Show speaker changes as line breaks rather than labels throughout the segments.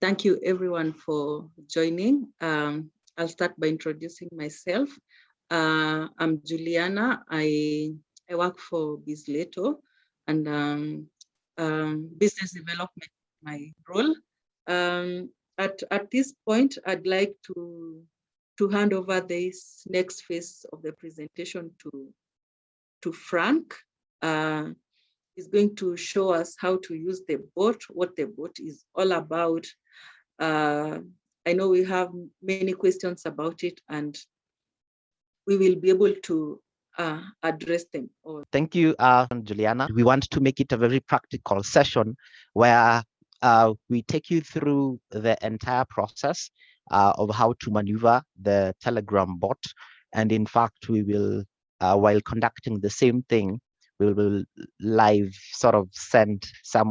Thank you everyone for joining. I'll start by introducing myself. I'm Juliana. I work for Bitzlato and business development is my role. At this point, I'd like to hand over this next phase of the presentation to Frank. He's going to show us how to use the bot, what the bot is all about. I know we have many questions about it, and we will be able to address them.
Thank you, Juliana. We want to make it a very practical session where we take you through the entire process of how to maneuver the Telegram bot. And in fact, we will, while conducting the same thing, we will live sort of send some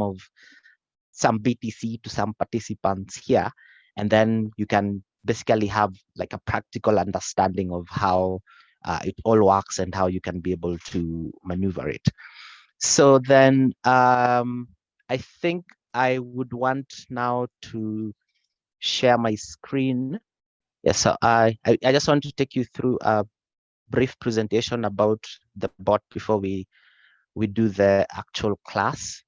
BTC to some participants here. And then you can basically have like a practical understanding of how it all works and how you can be able to maneuver it. So then I think I would want now to share my screen. Yes, so I just want to take you through a brief presentation about the bot before we do the actual class.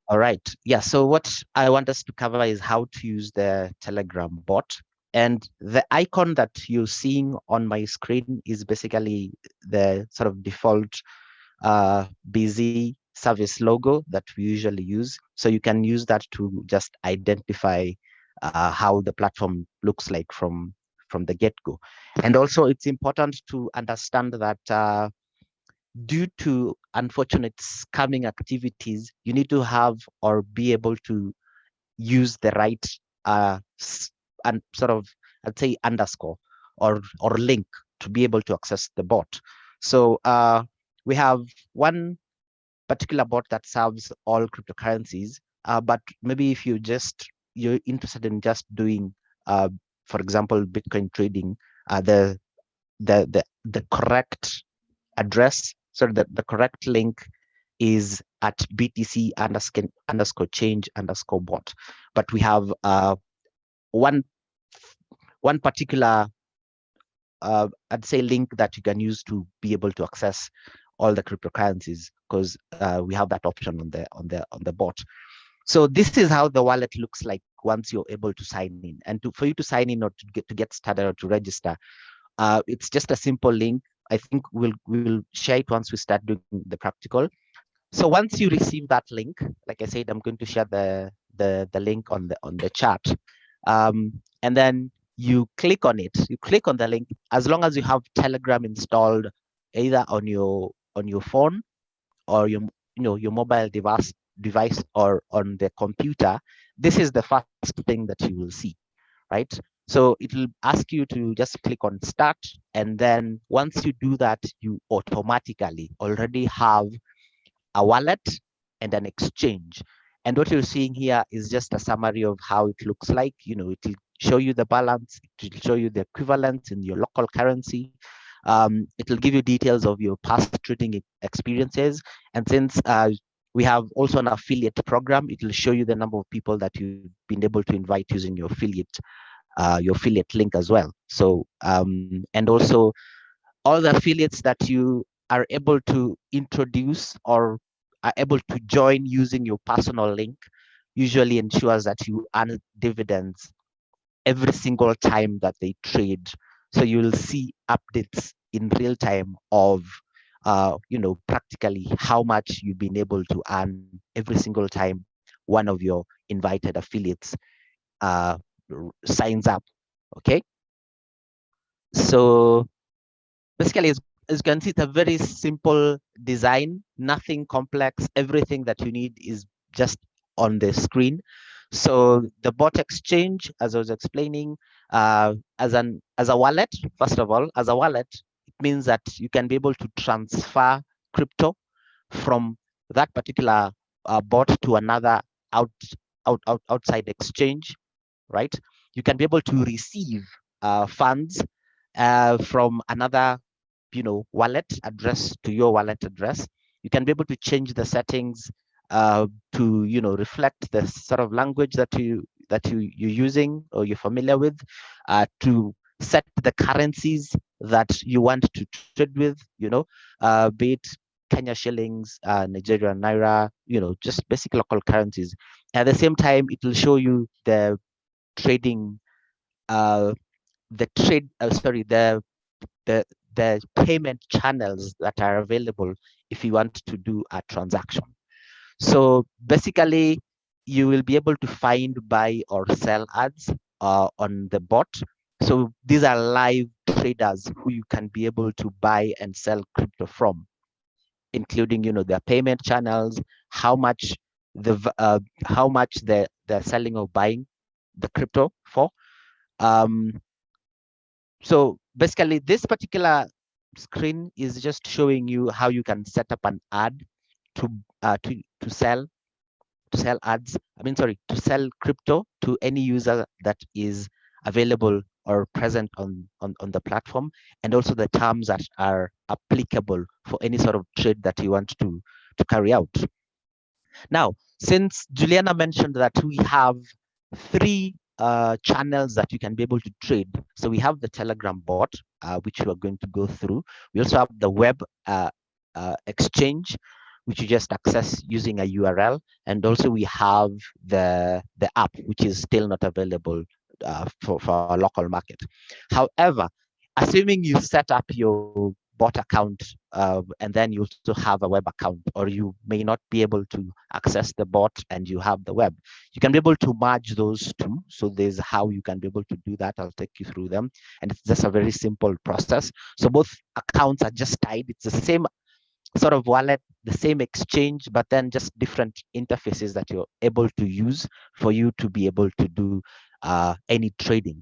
All right. Yeah. So what I want us to cover is how to use the Telegram bot. And the icon that you're seeing on my screen is basically the sort of default busy service logo that we usually use. So you can use that to just identify how the platform looks like from the get-go. And also it's important to understand that due to unfortunate scamming activities, you need to have or be able to use the right and sort of, I'd say, underscore or link to be able to access the bot. So we have one particular bot that serves all cryptocurrencies, but maybe if you're interested in just doing, for example, Bitcoin trading, the correct address, so the correct link is at BTC underscore change underscore bot. But we have one particular I'd say link that you can use to be able to access all the cryptocurrencies, because we have that option on the bot. So this is how the wallet looks like once you're able to sign in. And for you to sign in or to get started or to register, it's just a simple link. I think we'll share it once we start doing the practical. So once you receive that link, like I said, I'm going to share the link on the chat, and then you click on it. You click on the link. As long as you have Telegram installed, either on your phone or your mobile device or on the computer, this is the first thing that you will see, right? So it will ask you to just click on start, and then once you do that, you automatically already have a wallet and an exchange. And what you're seeing here is just a summary of how it looks like. It will show you the balance, it will show you the equivalent in your local currency. It will give you details of your past trading experiences. And since we have also an affiliate program, it will show you the number of people that you've been able to invite using your affiliate link as well. So and also all the affiliates that you are able to introduce or are able to join using your personal link usually ensures that you earn dividends every single time that they trade. So you will see updates in real time of practically how much you've been able to earn every single time one of your invited affiliates signs up. Okay, so basically, as you can see, it's a very simple design, nothing complex. Everything that you need is just on the screen. So the bot exchange, as I was explaining, as a wallet, first of all, as a wallet, it means that you can be able to transfer crypto from that particular bot to another outside exchange, right? You can be able to receive funds from another wallet address to your wallet address. You can be able to change the settings to reflect the sort of language that you're using or you're familiar with, to set the currencies that you want to trade with, be it Kenya shillings, Nigerian naira, just basic local currencies. At the same time, it will show you the trading, the trade, sorry, the the payment channels that are available if you want to do a transaction. So basically, you will be able to find, buy, or sell ads on the bot. So these are live traders who you can be able to buy and sell crypto from, including their payment channels, how much they're selling or buying the crypto for. So basically, this particular screen is just showing you how you can set up an ad to to sell ads. To sell crypto to any user that is available or present on the platform, and also the terms that are applicable for any sort of trade that you want to carry out. Now, since Juliana mentioned that we have three channels that you can be able to trade. So we have the Telegram bot, which we are going to go through. We also have the web exchange, which you just access using a URL. And also we have the app, which is still not available for our local market. However, assuming you set up your bot account and then you also have a web account, or you may not be able to access the bot and you have the web, you can be able to merge those two. So there's how you can be able to do that. I'll take you through them, and it's just a very simple process. So both accounts are just tied. It's the same sort of wallet, the same exchange, but then just different interfaces that you're able to use for you to be able to do any trading,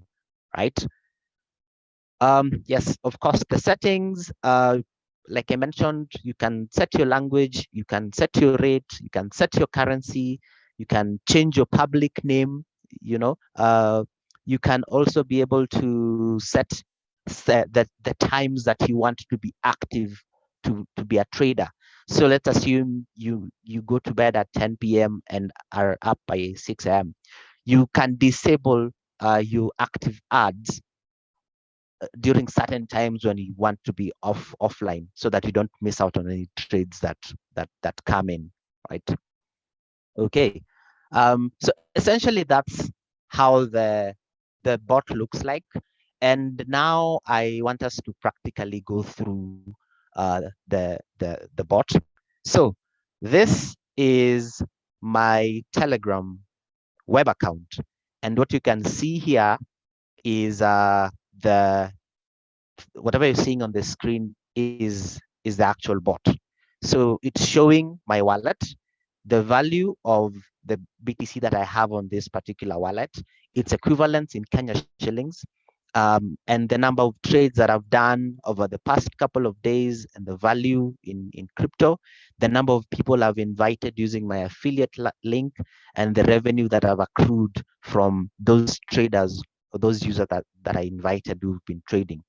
right? Yes, of course, the settings, like I mentioned, you can set your language, you can set your rate, you can set your currency, you can change your public name, you can also be able to set the times that you want to be active to be a trader. So let's assume you go to bed at 10 p.m. and are up by 6 a.m. You can disable your active ads during certain times when you want to be offline, so that you don't miss out on any trades that come in, right? Okay, so essentially that's how the bot looks like. And now I want us to practically go through the bot. So this is my Telegram web account, and what you can see here is the whatever you're seeing on the screen is the actual bot. So it's showing my wallet, the value of the BTC that I have on this particular wallet, its equivalent in Kenya shillings, and the number of trades that I've done over the past couple of days, and the value in crypto, the number of people I've invited using my affiliate link, and the revenue that I've accrued from those traders or those users that I invited who've been trading.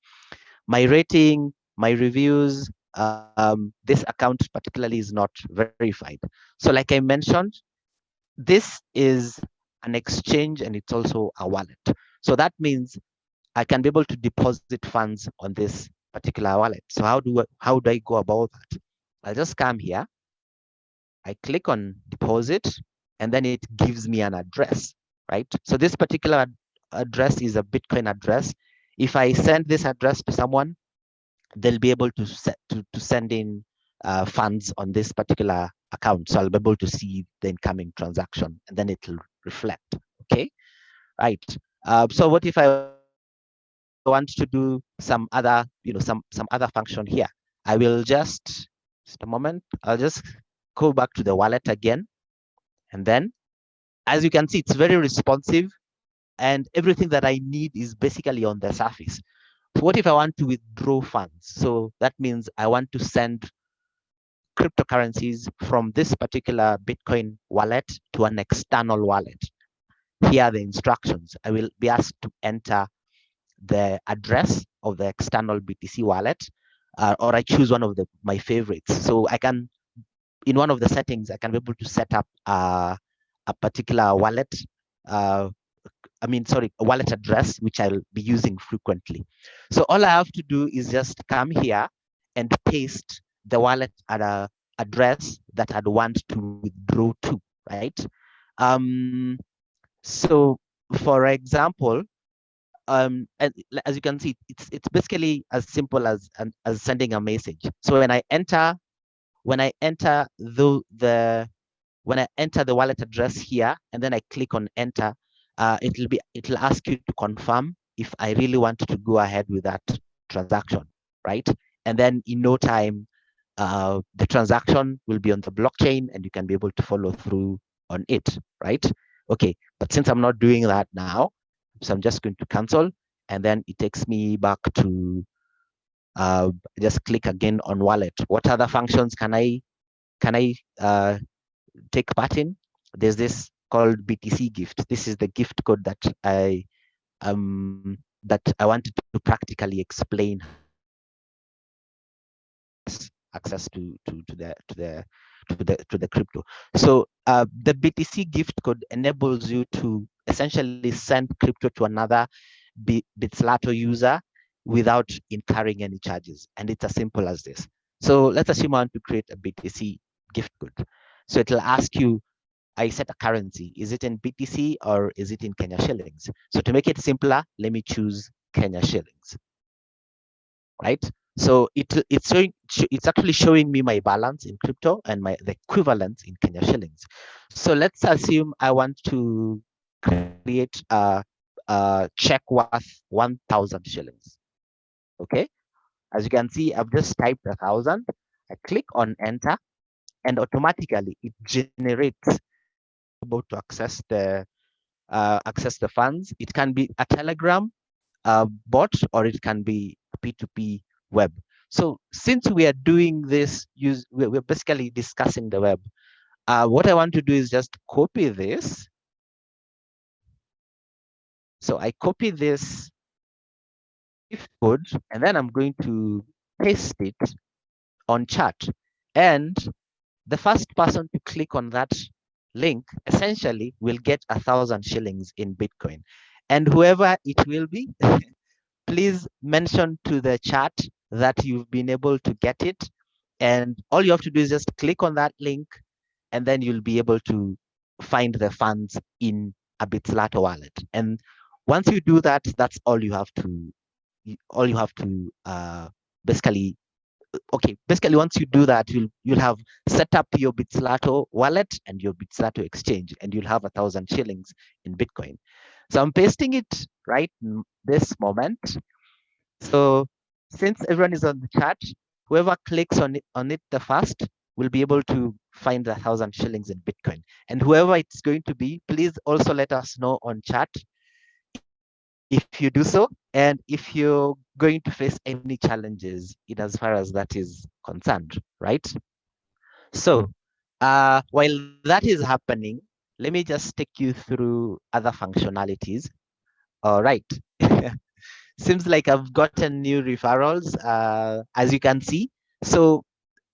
My rating, my reviews, this account particularly is not verified. So like I mentioned, this is an exchange and it's also a wallet. So that means I can be able to deposit funds on this particular wallet. So how do I go about that? I'll just come here, I click on deposit, and then it gives me an address, right? So this particular address is a Bitcoin address. If I send this address to someone, they'll be able to send in funds on this particular account. So I'll be able to see the incoming transaction, and then it'll reflect. Okay, right. So what if I want to do some other, some other function here? I will just a moment. I'll just go back to the wallet again, and then, as you can see, it's very responsive, and everything that I need is basically on the surface. What if I want to withdraw funds? So that means I want to send cryptocurrencies from this particular Bitcoin wallet to an external wallet. Here are the instructions. I will be asked to enter the address of the external BTC wallet, or I choose one of my favorites. So I can, in one of the settings, I can be able to set up a particular wallet sorry, a wallet address, which I'll be using frequently. So all I have to do is just come here and paste the wallet address that I'd want to withdraw to, right? So for example, as you can see, it's basically as simple as sending a message. So when I enter the wallet address here, and then I click on enter, it'll ask you to confirm if I really want to go ahead with that transaction, right? And then in no time, the transaction will be on the blockchain and you can be able to follow through on it, right? Okay, but since I'm not doing that now, so I'm just going to cancel, and then it takes me back to just click again on wallet. What other functions can I take part in? There's this called BTC gift. This is the gift code that I wanted to practically explain access to the crypto. So the BTC gift code enables you to essentially send crypto to another Bitzlato user without incurring any charges, and it's as simple as this. So let's assume I want to create a BTC gift code. So it'll ask you, I set a currency. Is it in BTC or is it in Kenya shillings? So to make it simpler, let me choose Kenya shillings, right? So it's actually showing me my balance in crypto and the equivalent in Kenya shillings. So let's assume I want to create a check worth 1,000 shillings. Okay, as you can see, I've just typed 1,000. I click on enter, and automatically it generates able to access the funds. It can be a Telegram bot, or it can be P2P web. So since we are doing this, we're basically discussing the web. What I want to do is just copy this. So I copy this gift code, and then I'm going to paste it on chat. And the first person to click on that link essentially will get 1,000 shillings in Bitcoin. And whoever it will be, please mention to the chat that you've been able to get it. And all you have to do is just click on that link, and then you'll be able to find the funds in a Bitzlato wallet. And once you do that, that's all you have to basically. Okay, basically once you do that, you'll have set up your Bitzlato wallet and your Bitzlato exchange, and you'll have 1,000 shillings in Bitcoin. So I'm pasting it right this moment. So since everyone is on the chat, whoever clicks on it the first will be able to find the 1,000 shillings in Bitcoin. And whoever it's going to be, please also let us know on chat if you do so, and if you're going to face any challenges in as far as that is concerned, right? So while that is happening, let me just take you through other functionalities. All right. Seems like I've gotten new referrals, as you can see. So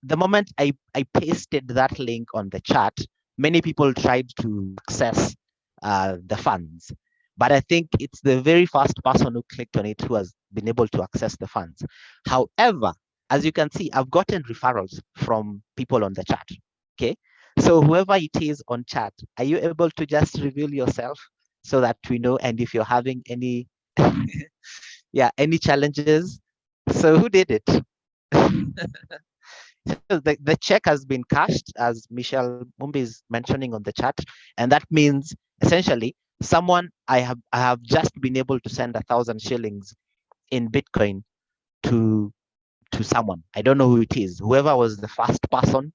the moment I pasted that link on the chat, many people tried to access the funds. But I think it's the very first person who clicked on it who has been able to access the funds. However, as you can see, I've gotten referrals from people on the chat. Okay, so whoever it is on chat, are you able to just reveal yourself so that we know? And if you're having any, yeah, any challenges, so who did it? The check has been cashed, as Michelle Mumbi is mentioning on the chat, and that means essentially someone I have just been able to send 1,000 shillings in Bitcoin to someone. I don't know who it is. Whoever was the first person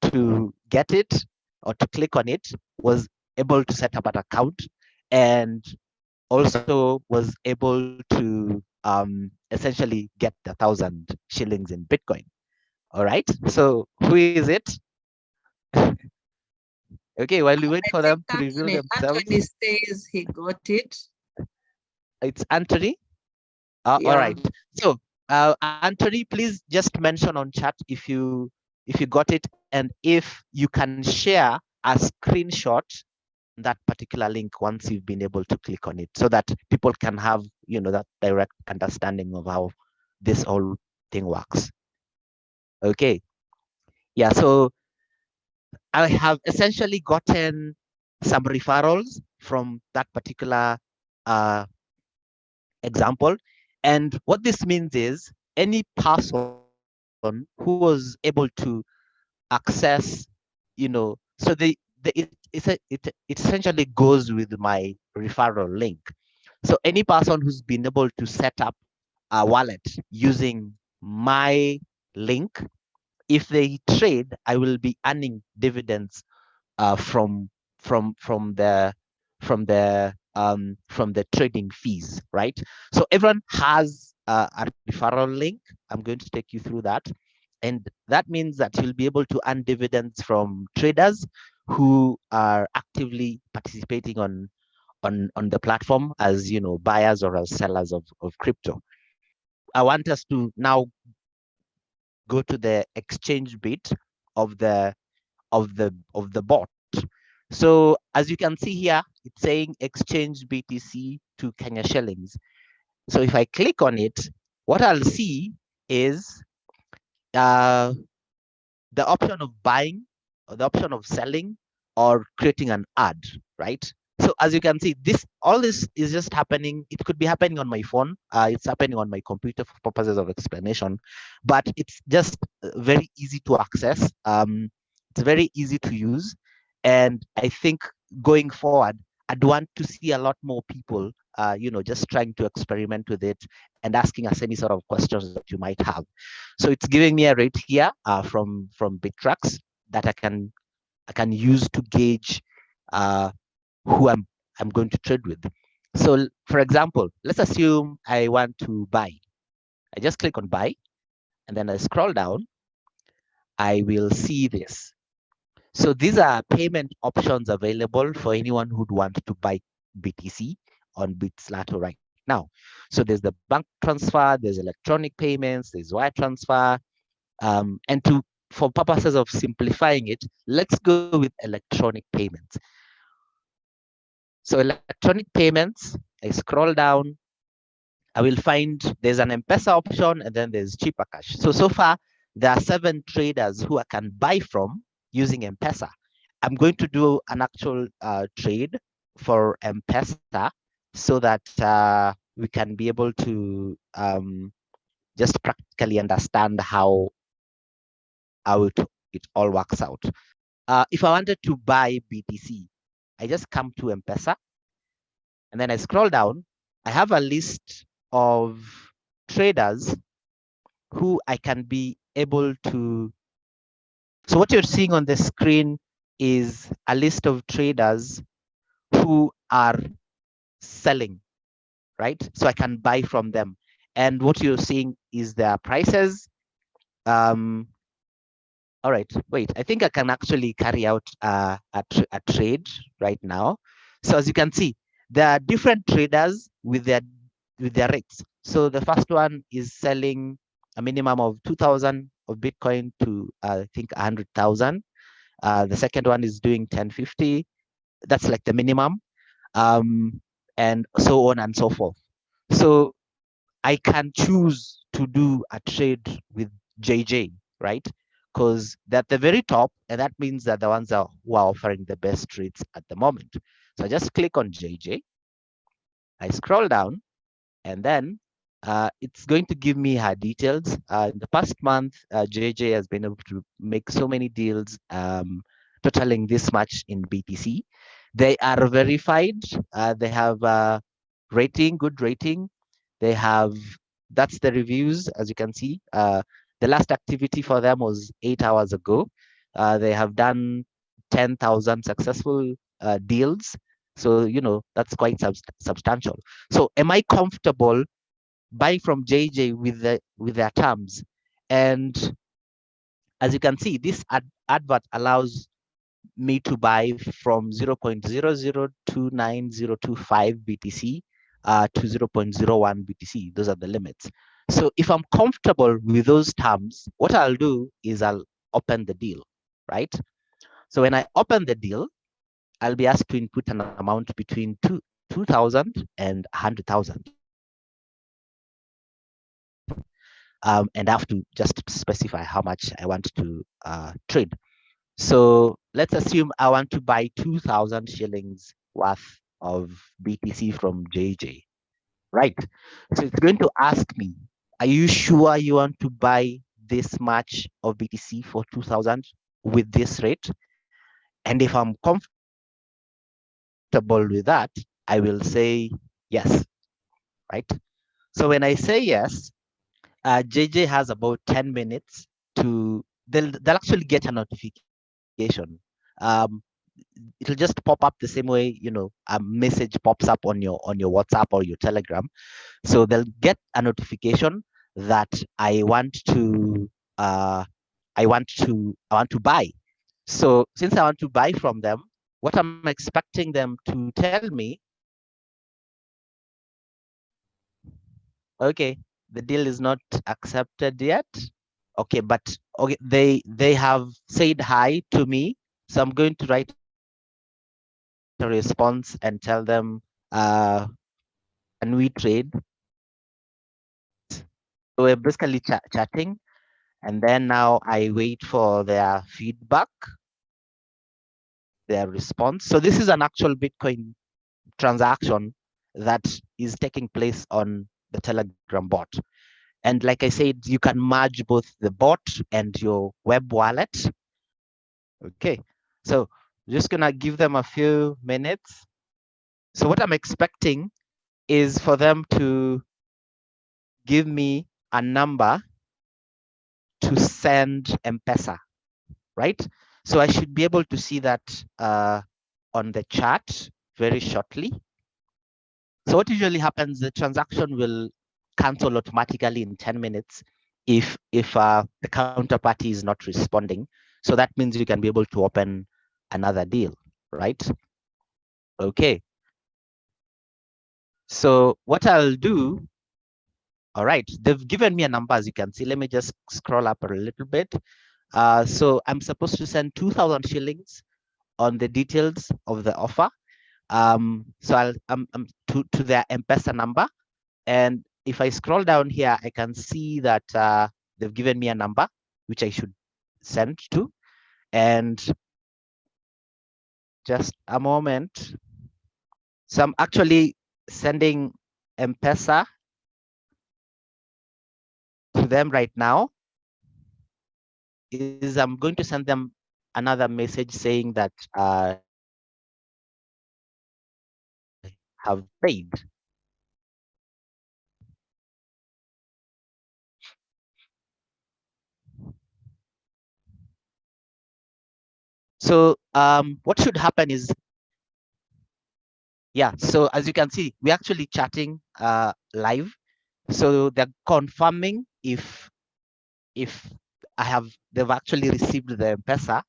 to get it or to click on it was able to set up an account, and also was able to essentially get the 1,000 shillings in Bitcoin. All right. So who is it? Okay, while we wait for them to reveal themselves.
Anthony says he got it.
It's Anthony.
Yeah.
All right. So Anthony, please just mention on chat if you got it, and if you can share a screenshot that particular link once you've been able to click on it, so that people can have, that direct understanding of how this whole thing works. Okay. Yeah, so I have essentially gotten some referrals from that particular example. And what this means is any person who was able to access, so it essentially goes with my referral link. So any person who's been able to set up a wallet using my link, if they trade, I will be earning dividends from the trading fees, right? So everyone has a referral link. I'm going to take you through that, and that means that you'll be able to earn dividends from traders who are actively participating on the platform as buyers or as sellers of crypto. I want us to now go to the exchange bit of the bot. So as you can see here, it's saying exchange BTC to Kenya shillings. So if I click on it, what I'll see is uh, the option of buying, or the option of selling, or creating an ad, right? So as you can see, all this is just happening. It could be happening on my phone. It's happening on my computer for purposes of explanation, but it's just very easy to access. It's very easy to use, and I think going forward, I'd want to see a lot more people, just trying to experiment with it and asking us any sort of questions that you might have. So it's giving me a rate here from Bitrax that I can use to gauge who I'm going to trade with. So for example, let's assume I want to buy. I just click on buy, and then I scroll down. I will see this. So these are payment options available for anyone who'd want to buy BTC on Bitzlato right now. So there's the bank transfer, there's electronic payments, there's wire transfer, and for purposes of simplifying it, let's go with electronic payments. So electronic payments, I scroll down, I will find there's an M-PESA option, and then there's cheaper cash. So far, there are 7 traders who I can buy from using M-PESA. I'm going to do an actual trade for M-PESA so that we can be able to just practically understand how it all works out. If I wanted to buy BTC, I just come to M-PESA, and then I scroll down. I have a list of traders who I can be able to. So what you're seeing on the screen is a list of traders who are selling, right? So I can buy from them. And what you're seeing is their prices. All right, wait, I think I can actually carry out a trade right now. So as you can see, there are different traders with their rates. So the first one is selling a minimum of 2,000 of Bitcoin to I think 100,000. The second one is doing 1050. That's like the minimum, and so on and so forth. So I can choose to do a trade with JJ, right? Because they're at the very top, and that means that the ones who are offering the best rates at the moment. So I just click on JJ, I scroll down, and then it's going to give me her details. In the past month, JJ has been able to make so many deals, totaling this much in BTC. They are verified. They have rating, good rating. They have, that's the reviews, as you can see. The last activity for them was 8 hours ago. They have done 10,000 successful deals. So, that's quite substantial. So am I comfortable buying from JJ with their terms? And as you can see, this advert allows me to buy from 0.00290025 BTC to 0.01 BTC. Those are the limits. So if I'm comfortable with those terms, what I'll do is I'll open the deal, right? So when I open the deal, I'll be asked to input an amount between 2,000 and 100,000. And I have to just specify how much I want to trade. So let's assume I want to buy 2,000 shillings worth of BTC from JJ, right? So it's going to ask me, are you sure you want to buy this much of BTC for 2,000 with this rate? And if I'm comfortable with that, I will say yes, right? So when I say yes, JJ has about 10 minutes to, they'll actually get a notification. It'll just pop up the same way, you know, a message pops up on your WhatsApp or your Telegram. So they'll get a notification that I want to buy. So since I want to buy from them, what I'm expecting them to tell me, okay, the deal is not accepted yet. Okay, but okay, they have said hi to me, so I'm going to write a response and tell them, can we trade? So we're basically chatting, and then now I wait for their feedback, their response. So this is an actual Bitcoin transaction that is taking place on the Telegram bot. And like I said, you can merge both the bot and your web wallet. Okay, so just gonna give them a few minutes. So what I'm expecting is for them to give me a number to send M-PESA, right? So I should be able to see that on the chart very shortly. So what usually happens, the transaction will cancel automatically in 10 minutes if the counterparty is not responding. So that means you can be able to open another deal, right? Okay. So what I'll do, all right, they've given me a number, as you can see. Let me just scroll up a little bit. So I'm supposed to send 2,000 shillings on the details of the offer. So I'm to their M-PESA number. And if I scroll down here, I can see that they've given me a number, which I should send to. And just a moment. So I'm actually sending M-PESA to them right now. Is I'm going to send them another message saying that have paid. So what should happen is, yeah, so as you can see, we're actually chatting live. So they're confirming if they've actually received the M-PESA,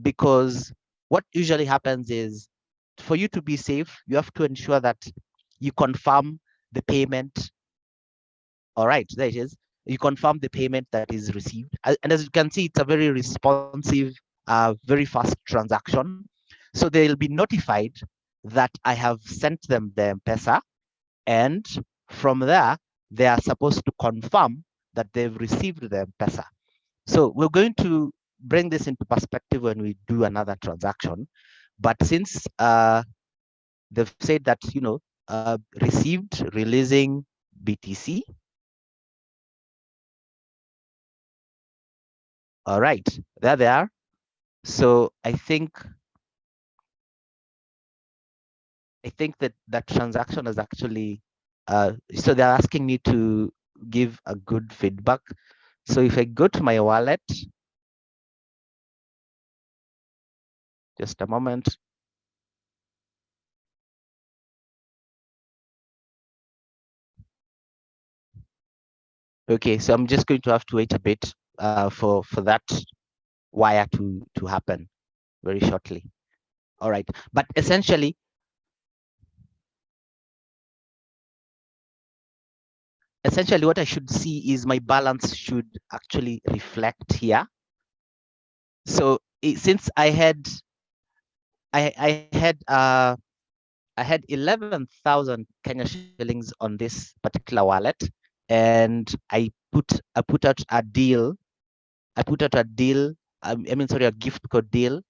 because what usually happens is, for you to be safe, you have to ensure that you confirm the payment. All right, there it is. You confirm the payment that is received. And as you can see, it's a very responsive, very fast transaction. So they'll be notified that I have sent them the M-PESA, and from there, they are supposed to confirm that they've received the M-PESA. So we're going to bring this into perspective when we do another transaction. But since they've said that, you know, received, releasing BTC. All right, there they are. So I think that that transaction is actually, so they're asking me to give a good feedback. So if I go to my wallet, just a moment. Okay, so I'm just going to have to wait a bit for that wire to happen very shortly. All right, but essentially, what I should see is my balance should actually reflect here. So since I had I had 11,000 Kenya shillings on this particular wallet, and I put out a deal. I put out a deal. Sorry, a gift code deal.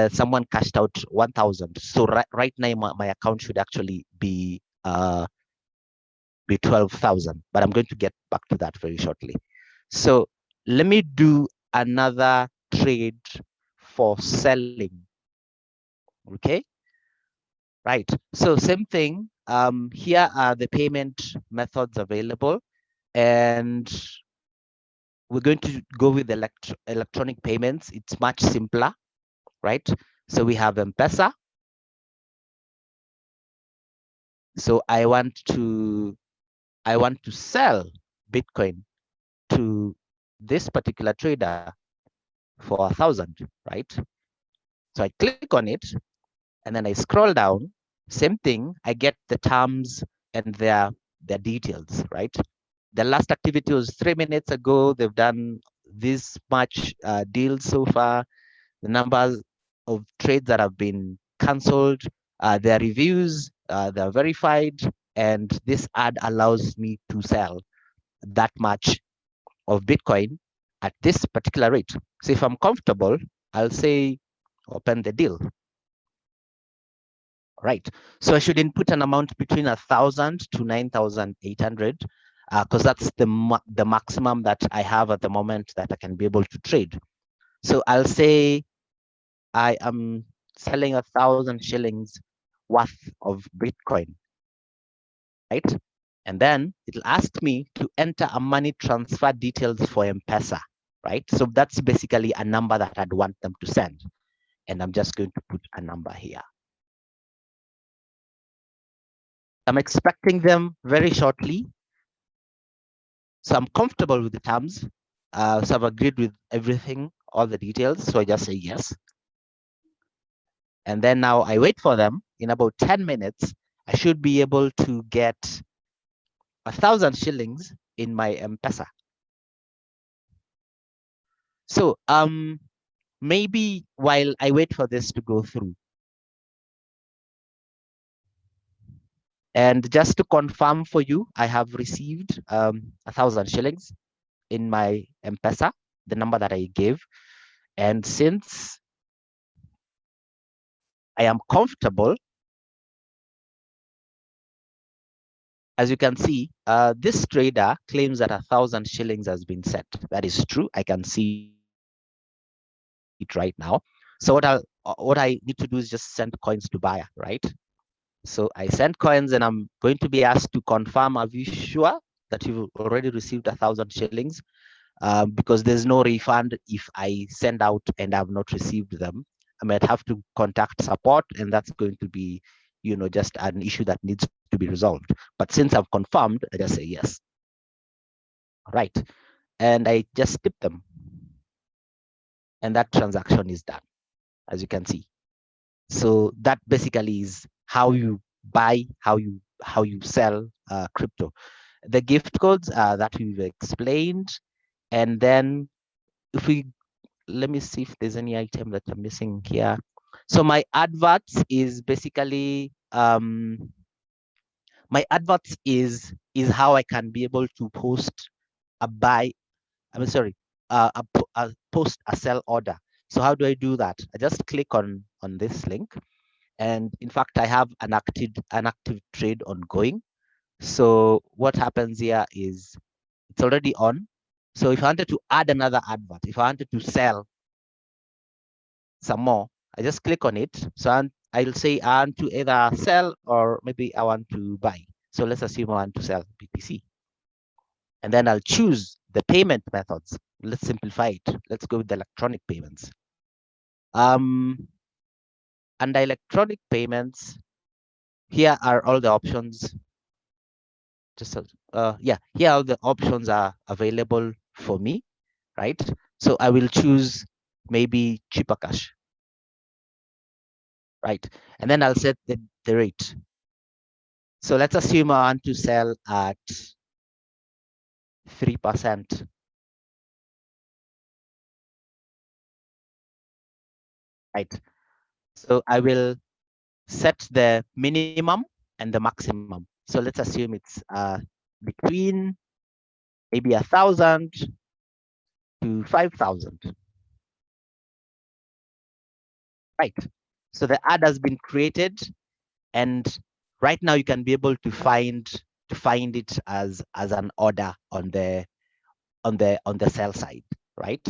Someone cashed out 1,000. So right now my account should actually be 12,000. But I'm going to get back to that very shortly. So let me do another trade for selling. Okay. Right. So same thing. Here are the payment methods available, and we're going to go with electronic payments. It's much simpler, right? So we have M-PESA. So I want to sell Bitcoin to this particular trader for 1,000, right? So I click on it, and then I scroll down. Same thing. I get the terms and their details, right? The last activity was 3 minutes ago. They've done this much deals so far. The numbers of trades that have been cancelled, their reviews, they're verified, and this ad allows me to sell that much of Bitcoin at this particular rate. So if I'm comfortable, I'll say open the deal. Right. So I should input an amount between 1,000 to 9,800, because that's the maximum that I have at the moment that I can be able to trade. So I'll say I am selling 1,000 shillings worth of Bitcoin, right? And then it'll ask me to enter a money transfer details for M-PESA, right? So that's basically a number that I'd want them to send. And I'm just going to put a number here. I'm expecting them very shortly. So I'm comfortable with the terms. So I've agreed with everything, all the details. So I just say yes. And then now I wait for them. In about 10 minutes, I should be able to get 1,000 shillings in my M-PESA. So maybe while I wait for this to go through, and just to confirm for you, I have received 1,000 shillings in my M-PESA, the number that I gave. And since I am comfortable, as you can see, this trader claims that 1,000 shillings has been set. That is true. I can see it right now. So what I need to do is just send coins to buyer, right? So I send coins, and I'm going to be asked to confirm, are you sure that you've already received 1,000 shillings? Because there's no refund if I send out and I've not received them. I might have to contact support, and that's going to be, just an issue that needs to be resolved. But since I've confirmed, I just say yes. Right. And I just tip them. And that transaction is done, as you can see. So that basically is how you buy, how you sell crypto. The gift codes that we've explained. And then if we, let me see if there's any item that I'm missing here. So my adverts is basically, my adverts is how I can be able to post a buy, post a sell order. So how do I do that? I just click on this link, and in fact, I have an active trade ongoing. So what happens here is it's already on. So if I wanted to add another advert, if I wanted to sell some more, I just click on it. So I'll say I want to either sell or maybe I want to buy. So let's assume I want to sell BTC. And then I'll choose the payment methods. Let's simplify it. Let's go with the electronic payments. And the electronic payments, here are all the options. Here all the options are available for me, right? So I will choose maybe cheaper cash, right? And then I'll set the rate. So let's assume I want to sell at 3%. Right. So I will set the minimum and the maximum. So let's assume it's between maybe 1,000 to 5,000. Right. So the ad has been created, and right now you can be able to find it as an order on the sell side, right?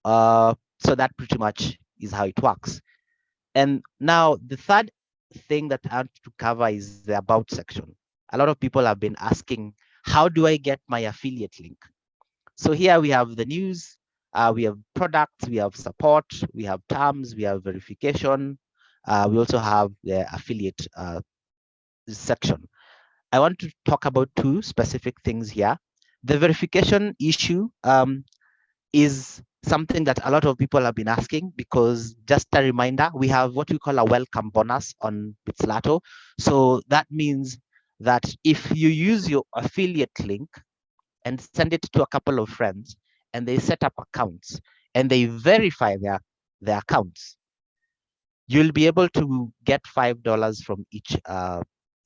So that pretty much is how it works. And now the third thing that I want to cover is the about section. A lot of people have been asking, how do I get my affiliate link? So here we have the news, we have products, we have support, we have terms, we have verification. We also have the affiliate section. I want to talk about two specific things here. The verification issue is something that a lot of people have been asking, because just a reminder, we have what we call a welcome bonus on Bitzlato. So that means that if you use your affiliate link and send it to a couple of friends and they set up accounts and they verify their accounts, you'll be able to get $5 from each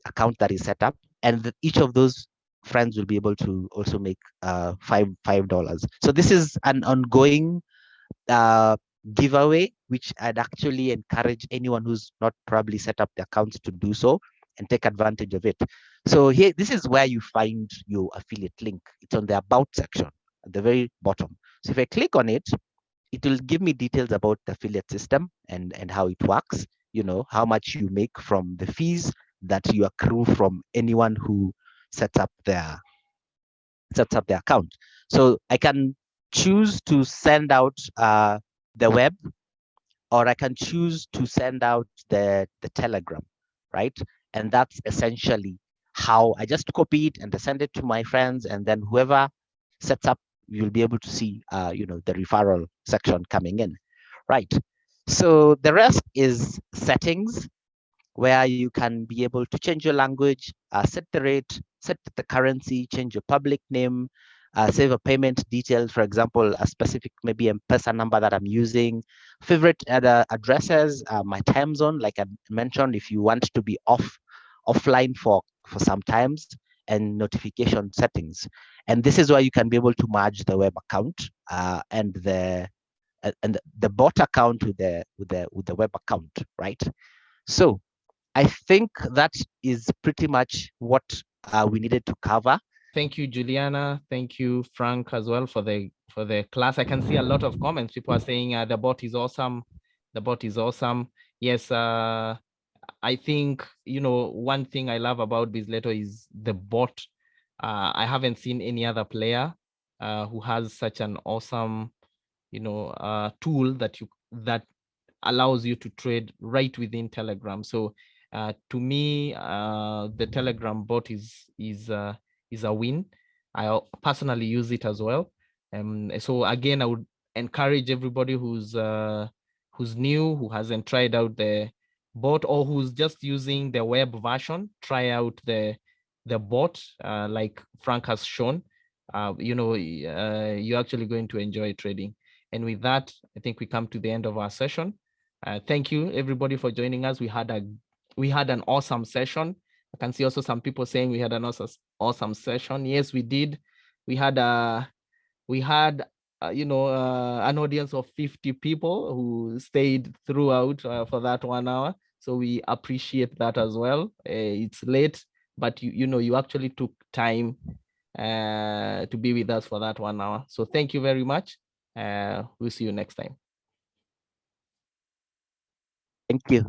account that is set up, and each of those friends will be able to also make $5. So this is an ongoing giveaway, which I'd actually encourage anyone who's not probably set up the accounts to do so and take advantage of it. So here, this is where you find your affiliate link. It's on the about section at the very bottom. So if I click on it, it will give me details about the affiliate system and how it works, how much you make from the fees that you accrue from anyone who sets up their account. So I can choose to send out the web, or I can choose to send out the Telegram, right? And that's essentially how I just copy it and I send it to my friends, and then whoever sets up, you'll be able to see, the referral section coming in, right? So the rest is settings, where you can be able to change your language, set the rate, set the currency, change your public name, save a payment details, for example, a specific maybe M-PESA number that I'm using, favorite addresses, my time zone, like I mentioned, if you want to be offline for some times, and notification settings. And this is where you can be able to merge the web account and the bot account with the web account, right? So I think that is pretty much what we needed to cover.
Thank you, Juliana. Thank you, Frank, as well for the class. I can see a lot of comments. People are saying the bot is awesome. The bot is awesome. Yes, I think, one thing I love about Bitzlato is the bot. I haven't seen any other player who has such an awesome, tool that allows you to trade right within Telegram. So to me, the Telegram bot is a win. I personally use it as well. So again, I would encourage everybody who's new, who hasn't tried out the bot, or who's just using the web version, try out the bot, like Frank has shown. You're actually going to enjoy trading. And with that, I think we come to the end of our session. Thank you, everybody, for joining us. We had an awesome session. I can see also some people saying we had an awesome session. Yes, we did. We had an audience of 50 people who stayed throughout for that 1 hour. So we appreciate that as well. It's late, but you actually took time to be with us for that 1 hour. So thank you very much. We'll see you next time.
Thank you.